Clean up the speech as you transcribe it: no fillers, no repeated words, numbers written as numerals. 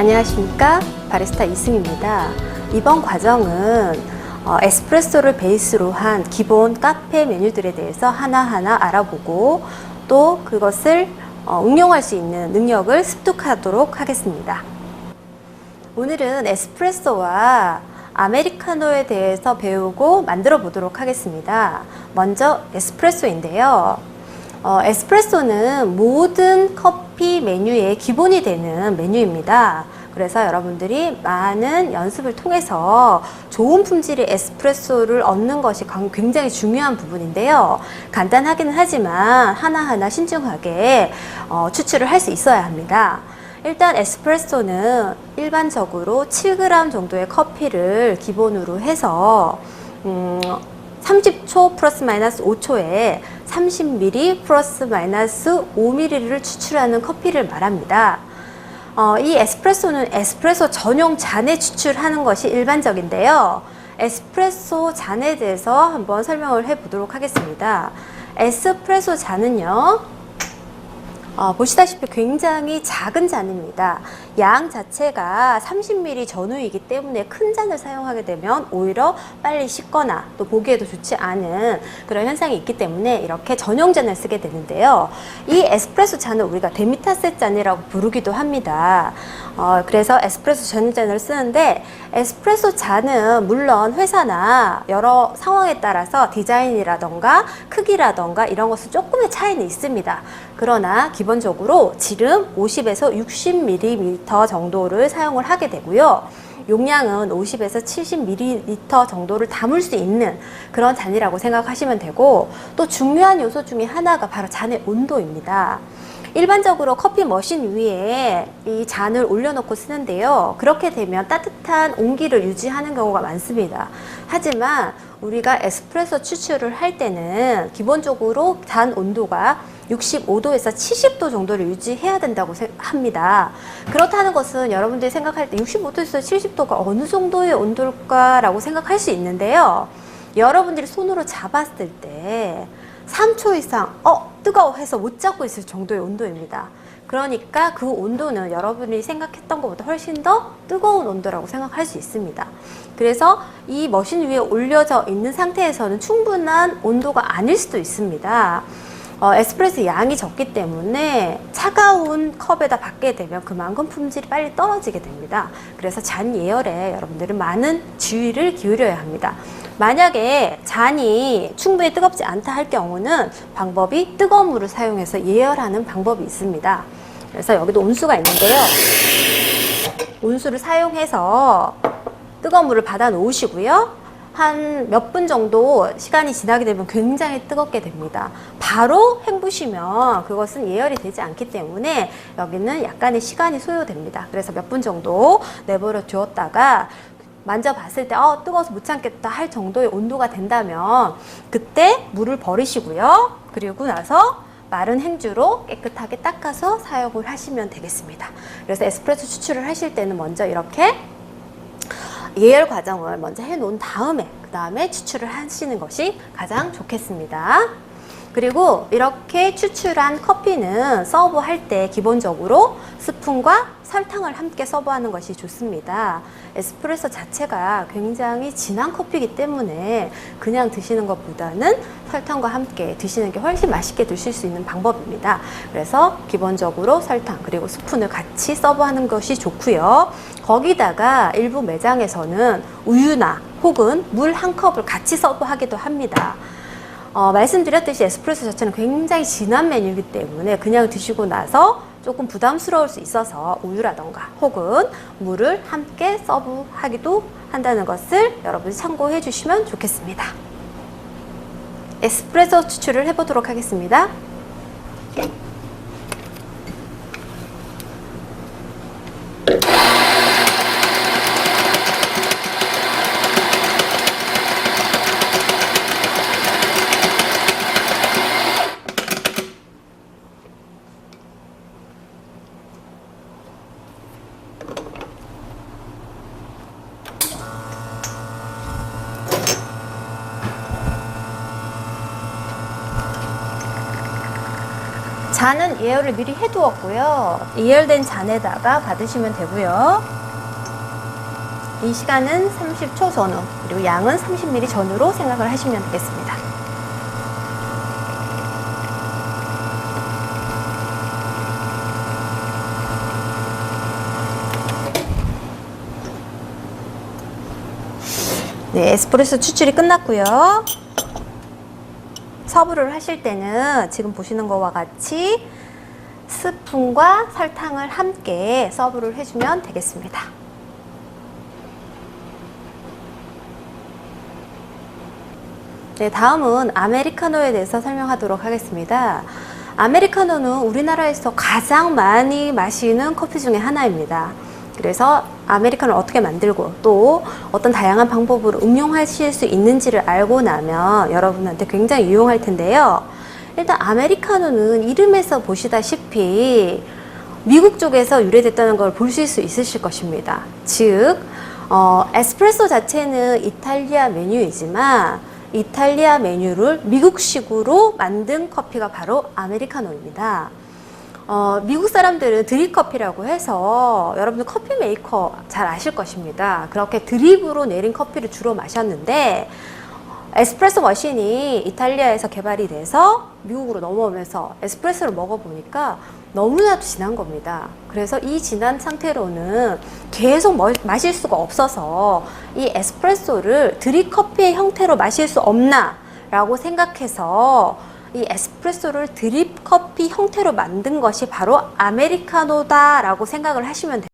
안녕하십니까, 바리스타 이승입니다. 이번 과정은 에스프레소를 베이스로 한 기본 카페 메뉴들에 대해서 하나하나 알아보고 또 그것을 응용할 수 있는 능력을 습득하도록 하겠습니다. 오늘은 에스프레소와 아메리카노에 대해서 배우고 만들어 보도록 하겠습니다. 먼저 에스프레소인데요. 에스프레소는 모든 커피 메뉴의 기본이 되는 메뉴입니다. 그래서 여러분들이 많은 연습을 통해서 좋은 품질의 에스프레소를 얻는 것이 굉장히 중요한 부분인데요. 간단하기는 하지만 하나하나 신중하게 추출을 할 수 있어야 합니다. 일단 에스프레소는 일반적으로 7g 정도의 커피를 기본으로 해서 30초 플러스 마이너스 5초에 30ml 플러스 마이너스 5ml를 추출하는 커피를 말합니다. 이 에스프레소는 에스프레소 전용 잔에 추출하는 것이 일반적인데요. 에스프레소 잔에 대해서 한번 설명을 해 보도록 하겠습니다. 에스프레소 잔은요, 보시다시피 굉장히 작은 잔입니다. 양 자체가 30ml 전후이기 때문에 큰 잔을 사용하게 되면 오히려 빨리 식거나 또 보기에도 좋지 않은 그런 현상이 있기 때문에 이렇게 전용 잔을 쓰게 되는데요. 이 에스프레소 잔을 우리가 데미타세 잔이라고 부르기도 합니다. 그래서 에스프레소 전용 잔을 쓰는데, 에스프레소 잔은 물론 회사나 여러 상황에 따라서 디자인이라던가 크기라던가 이런 것은 조금의 차이는 있습니다. 그러나 기본적으로 지름 50에서 60ml 정도를 사용을 하게 되고요. 용량은 50에서 70ml 정도를 담을 수 있는 그런 잔이라고 생각하시면 되고, 또 중요한 요소 중에 하나가 바로 잔의 온도입니다. 일반적으로 커피 머신 위에 이 잔을 올려놓고 쓰는데요. 그렇게 되면 따뜻한 온기를 유지하는 경우가 많습니다. 하지만 우리가 에스프레소 추출을 할 때는 기본적으로 잔 온도가 65도에서 70도 정도를 유지해야 된다고 합니다. 그렇다는 것은 여러분들이 생각할 때 65도에서 70도가 어느 정도의 온도일까라고 생각할 수 있는데요. 여러분들이 손으로 잡았을 때 3초 이상 뜨거워 해서 못 잡고 있을 정도의 온도입니다. 그러니까 그 온도는 여러분이 생각했던 것보다 훨씬 더 뜨거운 온도라고 생각할 수 있습니다. 그래서 이 머신 위에 올려져 있는 상태에서는 충분한 온도가 아닐 수도 있습니다. 에스프레소 양이 적기 때문에 차가운 컵에다 받게 되면 그만큼 품질이 빨리 떨어지게 됩니다. 그래서 잔 예열에 여러분들은 많은 주의를 기울여야 합니다. 만약에 잔이 충분히 뜨겁지 않다 할 경우는 방법이 뜨거운 물을 사용해서 예열하는 방법이 있습니다. 그래서 여기도 온수가 있는데요. 온수를 사용해서 뜨거운 물을 받아 놓으시고요. 한 몇 분 정도 시간이 지나게 되면 굉장히 뜨겁게 됩니다. 바로 헹구시면 그것은 예열이 되지 않기 때문에 여기는 약간의 시간이 소요됩니다. 그래서 몇 분 정도 내버려 두었다가 만져봤을 때 뜨거워서 못 참겠다 할 정도의 온도가 된다면 그때 물을 버리시고요. 그리고 나서 마른 행주로 깨끗하게 닦아서 사용을 하시면 되겠습니다. 그래서 에스프레소 추출을 하실 때는 먼저 이렇게 예열 과정을 먼저 해 놓은 다음에 그 다음에 추출을 하시는 것이 가장 좋겠습니다. 그리고 이렇게 추출한 커피는 서브할 때 기본적으로 스푼과 설탕을 함께 서브하는 것이 좋습니다. 에스프레소 자체가 굉장히 진한 커피이기 때문에 그냥 드시는 것보다는 설탕과 함께 드시는 게 훨씬 맛있게 드실 수 있는 방법입니다. 그래서 기본적으로 설탕 그리고 스푼을 같이 서브하는 것이 좋고요. 거기다가 일부 매장에서는 우유나 혹은 물 한 컵을 같이 서브하기도 합니다. 말씀드렸듯이 에스프레소 자체는 굉장히 진한 메뉴이기 때문에 그냥 드시고 나서 조금 부담스러울 수 있어서 우유라던가 혹은 물을 함께 서브하기도 한다는 것을 여러분이 참고해 주시면 좋겠습니다. 에스프레소 추출을 해보도록 하겠습니다. 잔은 예열을 미리 해두었고요. 예열된 잔에다가 받으시면 되고요. 이 시간은 30초 전후, 그리고 양은 30ml 전후로 생각을 하시면 되겠습니다. 네, 에스프레소 추출이 끝났고요. 서브를 하실 때는 지금 보시는 것과 같이 스푼과 설탕을 함께 서브를 해주면 되겠습니다. 네, 다음은 아메리카노에 대해서 설명하도록 하겠습니다. 아메리카노는 우리나라에서 가장 많이 마시는 커피 중에 하나입니다. 그래서 아메리카노를 어떻게 만들고 또 어떤 다양한 방법으로 응용하실 수 있는지를 알고 나면 여러분한테 굉장히 유용할 텐데요. 일단 아메리카노는 이름에서 보시다시피 미국 쪽에서 유래됐다는 걸 보실 수 있으실 것입니다. 즉, 에스프레소 자체는 이탈리아 메뉴이지만 이탈리아 메뉴를 미국식으로 만든 커피가 바로 아메리카노입니다. 미국 사람들은 드립 커피라고 해서 여러분들 커피 메이커 잘 아실 것입니다. 그렇게 드립으로 내린 커피를 주로 마셨는데 에스프레소 머신이 이탈리아에서 개발이 돼서 미국으로 넘어오면서 에스프레소를 먹어보니까 너무나도 진한 겁니다. 그래서 이 진한 상태로는 계속 마실 수가 없어서 이 에스프레소를 드립 커피의 형태로 마실 수 없나 라고 생각해서 이 에스프레소를 드립 커피 형태로 만든 것이 바로 아메리카노다 라고 생각을 하시면 됩니다.